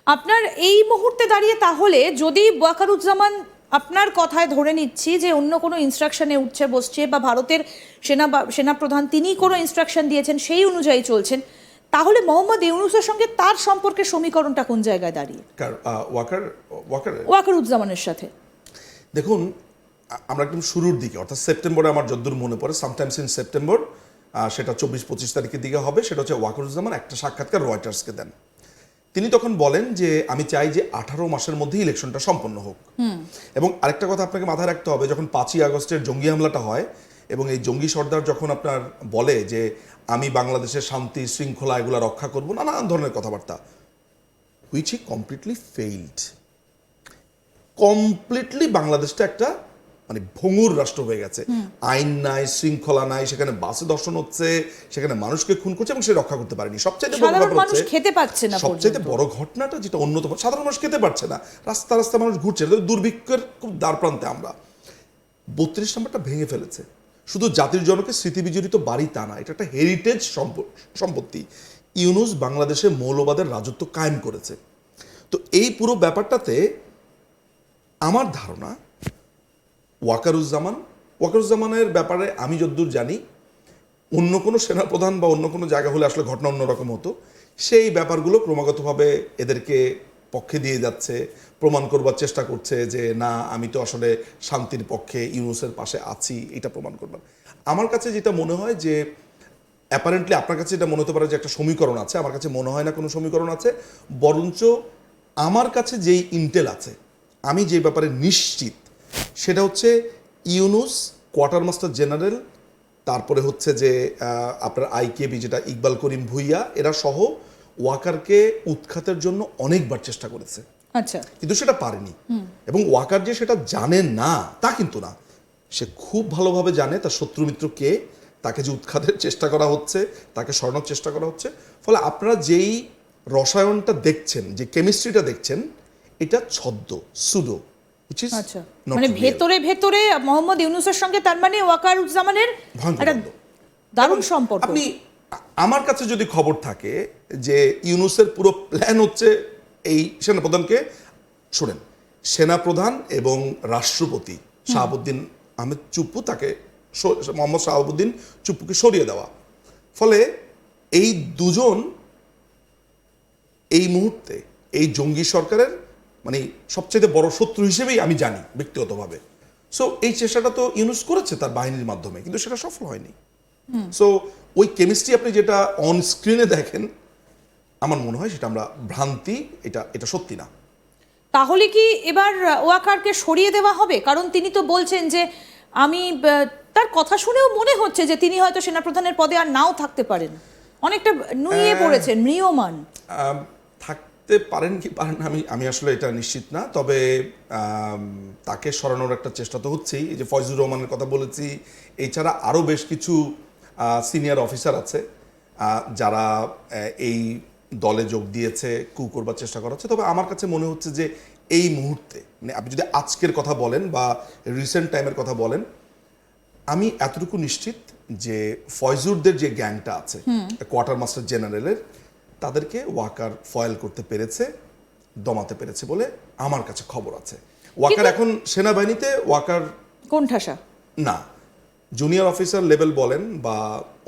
আপনার এই মুহূর্তে দাঁড়িয়ে তাহলে যদি ওয়াকারুজ্জামান আপনার কথায় ধরে নিচ্ছি যে অন্য কোনো ইনস্ট্রাকশনে উঠছে বসছে বা ভারতের সেনাপ্রধান তিনি কোনো ইনস্ট্রাকশন দিয়েছেন সেই অনুযায়ী চলছেন, তাহলে মোহাম্মদ ইউনূসের সঙ্গে তার সম্পর্কের সমীকরণটা কোন জায়গায় দাঁড়িয়ে ওয়াকারুজ্জামানের সাথে? দেখুন, আমরা একদম শুরুর দিকে অর্থাৎ সেপ্টেম্বরে আমার যদ্দূর মনে পড়ে, সামটাইমস ইন সেপ্টেম্বর, সেটা 24-25 তারিখের দিকে হবে। সেটা হচ্ছে ওয়াকারুজ্জামান একটা সাক্ষাৎকার রয়টার্সকে দেন। তিনি তখন বলেন যে আমি চাই যে 18 মাসের মধ্যে ইলেকশনটা সম্পন্ন হোক। এবং আরেকটা কথা আপনাকে মাথায় রাখতে হবে, যখন 5ই আগস্টের জঙ্গি হামলাটা হয় এবং এই জঙ্গি সর্দার যখন আপনার বলে যে আমি বাংলাদেশের শান্তি শৃঙ্খলা এগুলো রক্ষা করবো, নানান ধরনের কথাবার্তা, which he completely failed. Completely বাংলাদেশটা একটা মানে ভঙ্গুর রাষ্ট্র হয়ে গেছে। আইন নাই, শৃঙ্খলা নাই, সেখানে বাসে ধর্ষণ হচ্ছে, সেখানে মানুষকে খুন করছে এবং সে রক্ষা করতে পারেনি। সবচেয়ে বড় ব্যাপার হচ্ছে খেতে পাচ্ছে না। সবচেয়ে বড় ঘটনাটা যেটা অন্যতম, সাধারণ মানুষ খেতে পারছে না, রাস্তা রাস্তা মানুষ ঘুরছে, দুর্ভিক্ষের খুব দ্বার প্রান্তে আমরা। 32 নম্বরটা ভেঙে ফেলেছে। শুধু জাতির জনকের স্মৃতিবিজড়িত বাড়ি তা না, এটা একটা হেরিটেজ সম্পত্তি। ইউনূস বাংলাদেশে মৌলবাদের রাজত্ব কায়েম করেছে। তো এই পুরো ব্যাপারটাতে আমার ধারণা ওয়াকারুজ্জামানের ব্যাপারে আমি যতদূর জানি, অন্য কোনো সেনাপ্রধান বা অন্য কোনো জায়গা হলে আসলে ঘটনা অন্যরকম হতো। সেই ব্যাপারগুলো ক্রমাগতভাবে এদেরকে পক্ষে দিয়ে যাচ্ছে, প্রমাণ করবার চেষ্টা করছে যে না, আমি তো আসলে শান্তির পক্ষে, ইউনূসের পাশে আছি, এটা প্রমাণ করবার। আমার কাছে যেটা মনে হয় যে অ্যাপারেন্টলি আপনার কাছে এটা মনে হতে পারে যে একটা সমীকরণ আছে, আমার কাছে মনে হয় না কোনো সমীকরণ আছে। বরঞ্চ আমার কাছে যেই ইন্টেল আছে, আমি যে ব্যাপারে নিশ্চিত, সেটা হচ্ছে ইউনূস, কোয়ার্টার মাস্টার জেনারেল, তারপরে হচ্ছে যে আপনার আইকেবি যেটা ইকবাল করিম ভুইয়া, এরা সহ ওয়াকারকে উৎখাতের জন্য অনেকবার চেষ্টা করেছে, আচ্ছা, কিন্তু সেটা পারেনি। এবং ওয়াকার যে সেটা জানে না তা কিন্তু না, সে খুব ভালোভাবে জানে তার শত্রু মিত্র কে, তাকে যে উৎখাতের চেষ্টা করা হচ্ছে, তাকে সরানোর চেষ্টা করা হচ্ছে। ফলে আপনারা যেই রসায়নটা দেখছেন, যে কেমিস্ট্রিটা দেখছেন, এটা ছদ্ম, সুডো। আচ্ছা, মানে ভেতরে ভেতরে মোহাম্মদ ইউনূসের সঙ্গে তার মানে ওয়াকারুজ্জামানের একটা দারুণ সম্পর্ক। আপনি আমার কাছে যদি খবর থাকে যে ইউনূসের পুরো প্ল্যান হচ্ছে এই সেনাপ্রধানকে, শোনেন, সেনাপ্রধান এবং রাষ্ট্রপতি শাহাবুদ্দিন আহমেদ চুপ্পু, তাকে মোহাম্মদ শাহাবুদ্দিন চুপ্পুকে সরিয়ে দেওয়া। ফলে এই দুজন এই মুহূর্তে এই জঙ্গি সরকারের মানে সবচেয়ে বড় শত্রু হিসেবেই আমি জানি ব্যক্তিগতভাবে। সো এই চেষ্টাটা তো ইউনূস করেছে তার বাহিনীর মাধ্যমে, কিন্তু সেটা সফল হয়নি। সো ওই কেমিস্ট্রি আপনি যেটা অন স্ক্রিনে দেখেন, আমার মনে হয় সেটা আমরা ভ্রান্তি, এটা সত্যি না। তাহলে কি এবার ওয়াকারকে সরিয়ে দেওয়া হবে? কারণ তিনি তো বলছেন যে আমি, তার কথা শুনেও মনে হচ্ছে যে তিনি হয়তো সেনাপ্রধানের পদে আর নাও থাকতে পারেন, অনেকটা নুয়ে পড়েছেন, ম্রিয়মান। থাকতে পারেন কি পারেন আমি আসলে এটা নিশ্চিত না। তবে তাকে সরানোর একটা চেষ্টা তো হচ্ছেই। এই যে ফয়জুর রহমানের কথা বলেছি, এছাড়া আরও বেশ কিছু সিনিয়র অফিসার আছে যারা এই দলে যোগ দিয়েছে, কু করবার চেষ্টা করা হচ্ছে। তবে আমার কাছে মনে হচ্ছে যে এই মুহূর্তে, মানে আপনি যদি আজকের কথা বলেন বা রিসেন্ট টাইমের কথা বলেন, আমি এতটুকু নিশ্চিত যে ফয়জুরদের যে গ্যাংটা আছে কোয়ার্টার মাস্টার জেনারেলের, তাদেরকে ওয়াকার ফয়েল করতে পেরেছে, দমাতে পেরেছে বলে আমার কাছে খবর আছে। ওয়াকার এখন সেনাবাহিনীতে ওয়াকার কোণঠাসা না, জুনিয়র অফিসার লেভেল বলেন বা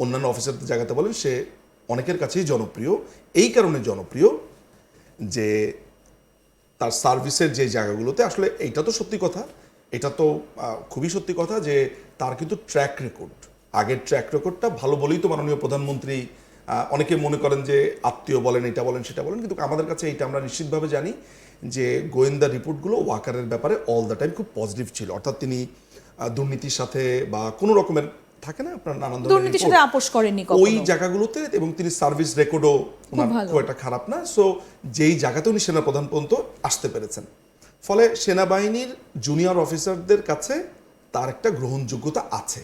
অন্যান্য অফিসারদের জায়গাতে বলেন, সে অনেকের কাছেই জনপ্রিয়। এই কারণে জনপ্রিয় যে তার সার্ভিসের যে জায়গাগুলোতে, আসলে এইটা তো সত্যি কথা, এটা তো খুবই সত্যি কথা যে তার কিন্তু ট্র্যাক রেকর্ড, আগের ট্র্যাক রেকর্ডটা ভালো বলেই তো মাননীয় প্রধানমন্ত্রী, অনেকে মনে করেন যে আত্মীয় বলেন, এটা বলেন সেটা বলেন, কিন্তু আমাদের কাছে এইটা আমরা নিশ্চিতভাবে জানি যে গোয়েন্দা রিপোর্টগুলো ওয়াকারের ব্যাপারে অল দ্য টাইম খুব পজিটিভ ছিল। অর্থাৎ তিনি দুর্নীতির সাথে বা কোনো রকমের থাকে না আপনার নানান দুর্নীতির সাথে আপোষ করেননি ওই জায়গাগুলোতে, এবং তিনি সার্ভিস রেকর্ডও ওনার খুব একটা খারাপ না। সো যেই জায়গাতে উনি সেনাপ্রধান পর্যন্ত আসতে পেরেছেন, ফলে সেনাবাহিনীর জুনিয়র অফিসারদের কাছে তার একটা গ্রহণযোগ্যতা আছে।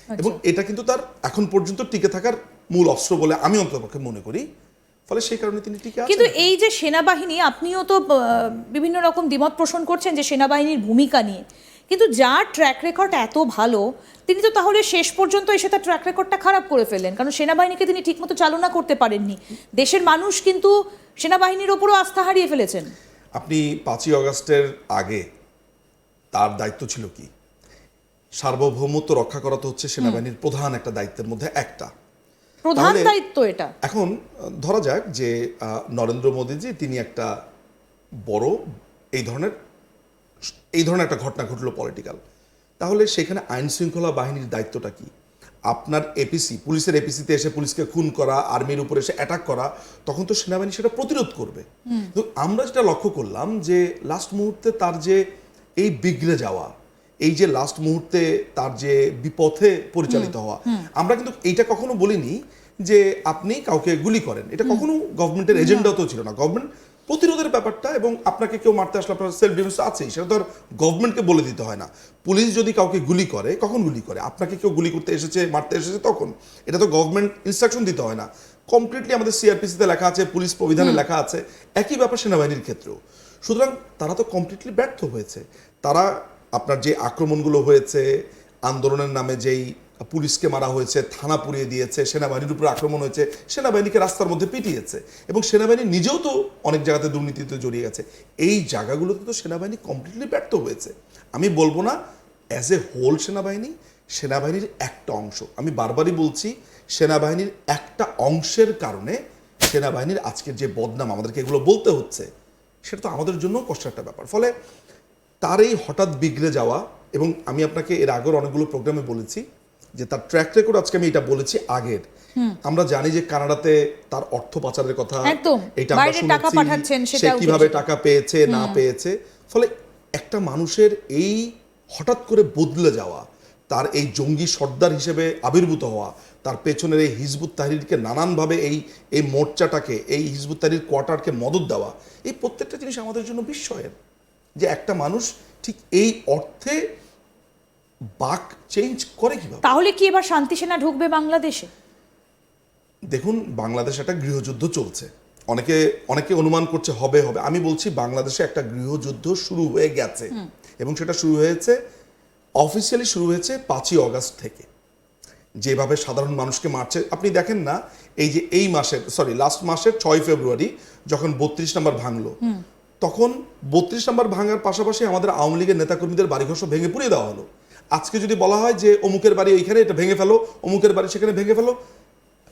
এবং এটা কিন্তু তার এখন পর্যন্ত টিকে থাকার মূল অস্ত্র বলে আমি অন্ততপক্ষে মনে করি। ফলে সেই কারণে তিনি টিকে আছেন। কিন্তু এই যে সেনাবাহিনী, আপনিও তো বিভিন্ন রকম দ্বিমত পোষণ করছেন যে সেনাবাহিনীর ভূমিকা নিয়ে, কিন্তু যার ট্র্যাক রেকর্ড এত ভালো, তিনি তো তাহলে শেষ পর্যন্ত এসে তার ট্র্যাক রেকর্ডটা খারাপ করে ফেললেন, কারণ সেনাবাহিনীকে তিনি ঠিকমতো চালনা করতে পারেননি। দেশের মানুষ কিন্তু সেনাবাহিনীর ওপরও আস্থা হারিয়ে ফেলেছেন। আপনি 5ই অগাস্টের আগে তার দায়িত্ব ছিল কি? সার্বভৌমত্ব রক্ষা করা তো হচ্ছে সেনাবাহিনীর প্রধান একটা দায়িত্বের মধ্যে একটা। প্রধান তাহলে দায়িত্ব এটা। এখন ধরা যাক যে নরেন্দ্র মোদীজি তিনি একটা বড় এই ধরনের একটা ঘটনা ঘটলো পলিটিক্যাল, তাহলে সেখানে আইন শৃঙ্খলা বাহিনীর দায়িত্বটা কি? আপনার এপিসি, পুলিশের এপিসিতে এসে পুলিশকে খুন করা, আর্মির উপরে এসে অ্যাটাক করা, তখন তো সেনাবাহিনী সেটা প্রতিরোধ করবে। তো আমরা যেটা লক্ষ্য করলাম যে লাস্ট মুহূর্তে তার যে এই বিগড়ে যাওয়া, এই যে লাস্ট মুহূর্তে তার যে বিপথে পরিচালিত হওয়া, আমরা কিন্তু এইটা কখনো বলিনি যে আপনি কাউকে গুলি করেন, এটা কখনো গভর্নমেন্টের এজেন্ডাও তো ছিল না। গভর্নমেন্ট প্রতিরোধের ব্যাপারটা, এবং আপনাকে কেউ মারতে আসলে আপনার সেলফ ডিফেন্স আছেই, সেটা তো আর গভর্নমেন্টকে বলে দিতে হয় না। পুলিশ যদি কাউকে গুলি করে, কখন গুলি করে? আপনাকে কেউ গুলি করতে এসেছে, মারতে এসেছে তখন। এটা তো গভর্নমেন্ট ইনস্ট্রাকশন দিতে হয় না, কমপ্লিটলি আমাদের সিআরপিসিতে লেখা আছে, পুলিশ প্রবিধানে লেখা আছে। একই ব্যাপার সেনাবাহিনীর ক্ষেত্রেও। সুতরাং তারা তো কমপ্লিটলি ব্যর্থ হয়েছে। তারা আপনার যে আক্রমণগুলো হয়েছে, আন্দোলনের নামে যেই পুলিশকে মারা হয়েছে, থানা পুড়িয়ে দিয়েছে, সেনাবাহিনীর উপর আক্রমণ হয়েছে, সেনাবাহিনীকে রাস্তার মধ্যে পিটিয়েছে, এবং সেনাবাহিনী নিজেও তো অনেক জায়গাতে দুর্নীতিতে জড়িয়ে গেছে। এই জায়গাগুলোতে তো সেনাবাহিনী কমপ্লিটলি ব্যর্থ হয়েছে। আমি বলবো না অ্যাজ এ হোল সেনাবাহিনীর একটা অংশ। আমি বারবারই বলছি, সেনাবাহিনীর একটা অংশের কারণে সেনাবাহিনীর আজকের যে বদনাম, আমাদেরকে এগুলো বলতে হচ্ছে, সেটা তো আমাদের জন্য কষ্টের একটা ব্যাপার। ফলে তার এই হঠাৎ বিগড়ে যাওয়া, এবং আমি আপনাকে এর আগের অনেকগুলো প্রোগ্রামে বলেছি যে তার ট্র্যাক রেকর্ড, আজকে আমি এটা বলেছি আগের। আমরা জানি যে কানাডাতে তার অর্থ পাচারের কথা, একদম এটা আমরা বাইরে টাকা পাঠাচ্ছেন, শুনেছি, সে সেটাও কিভাবে দেখেছি। টাকা পেয়েছে না পেয়েছে। ফলে একটা মানুষের এই হঠাৎ করে বদলে যাওয়া, তার এই জঙ্গি সর্দার হিসেবে আবির্ভূত হওয়া, তার পেছনের এই হিজবুত তাহরিরকে নানানভাবে এই মোর্চাটাকে, এই হিজবুত তাহরির কোয়ার্টারকে মদত দেওয়া, এই প্রত্যেকটা জিনিস আমাদের জন্য বিস্ময়ের। যে একটা মানুষ ঠিক এই অর্থে বাক চেঞ্জ করে কিভাবে? তাহলে কি এবার শান্তি সেনা ঢুকবে বাংলাদেশে? দেখুন, বাংলাদেশে একটা গৃহযুদ্ধ চলছে, অনেকে অনুমান করছে হবে। আমি বলছি বাংলাদেশে একটা গৃহযুদ্ধ শুরু হয়ে গেছে, এবং সেটা শুরু হয়েছে, অফিসিয়ালি শুরু হয়েছে 5ই অগাস্ট থেকে। যেভাবে সাধারণ মানুষকে মারছে আপনি দেখেন না, এই যে লাস্ট মাসের 6 ফেব্রুয়ারি যখন 32 নম্বর ভাঙলো, তখন 32 নম্বর ভাঙার পাশাপাশি আমাদের আওয়ামী লীগের নেতাকর্মীদের বাড়িঘর সব ভেঙে পুড়িয়ে দেওয়া হলো। আজকে যদি বলা হয় যে অমুকের বাড়ি ওইখানে, এটা ভেঙে ফেলো, অমুকের বাড়ি সেখানে ভেঙে ফেলো,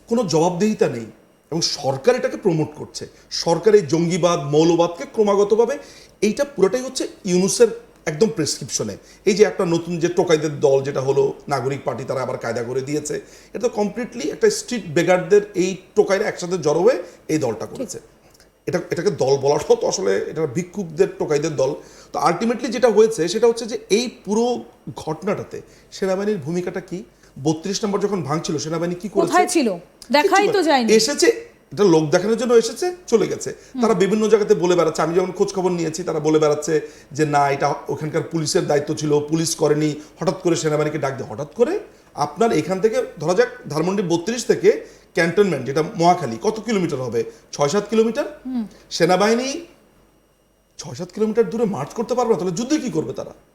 কোনো জবাবদিহিতা নেই। এবং সরকার এটাকে প্রমোট করছে, সরকার এই জঙ্গিবাদ, মৌলবাদকে ক্রমাগতভাবে, এইটা পুরোটাই হচ্ছে ইউনূসের একদম প্রেসক্রিপশনে। এই যে একটা নতুন যে টোকাইদের দল যেটা হলো নাগরিক পার্টি, তারা আবার কায়দা করে দিয়েছে। এটা তো কমপ্লিটলি একটা স্ট্রিট বেগারদের, এই টোকাইরা একসাথে জড়ো হয়ে এই দলটা করেছে। এটাকে দল বলাটাও তো আসলে এটা ভিক্ষুকদের, টোকাইদের দল। তো আলটিমেটলি যেটা হয়েছে সেটা হচ্ছে যে এই পুরো ঘটনাটাতে সেনাবাহিনীর ভূমিকাটা কি? 32 নম্বর যখন ভাঙছিল, সেনাবাহিনী কি করেছে? কোথায় ছিল? দেখাই তো যায়নি। এসেছে, এটা লোক দেখানোর জন্য এসেছে, চলে গেছে। তারা বিভিন্ন জায়গাতে বলে বেড়াচ্ছে, আমি যখন খোঁজ খবর নিয়েছি, তারা বলে বেড়াচ্ছে যে না, এটা ওখানকার পুলিশের দায়িত্ব ছিল, পুলিশ করেনি, হঠাৎ করে সেনাবাহিনীকে ডাক দিয়ে। হঠাৎ করে আপনার এখান থেকে ধরা যাক ধানমন্ডি 32 থেকে ক্যান্টনমেন্ট, যেটা মহাখালী, কত কিলোমিটার হবে? 6-7 কিলোমিটার। সেনাবাহিনী 6-7 কিলোমিটার দূরে মার্চ করতে পারবে না, তাহলে যুদ্ধে কি করবে তারা?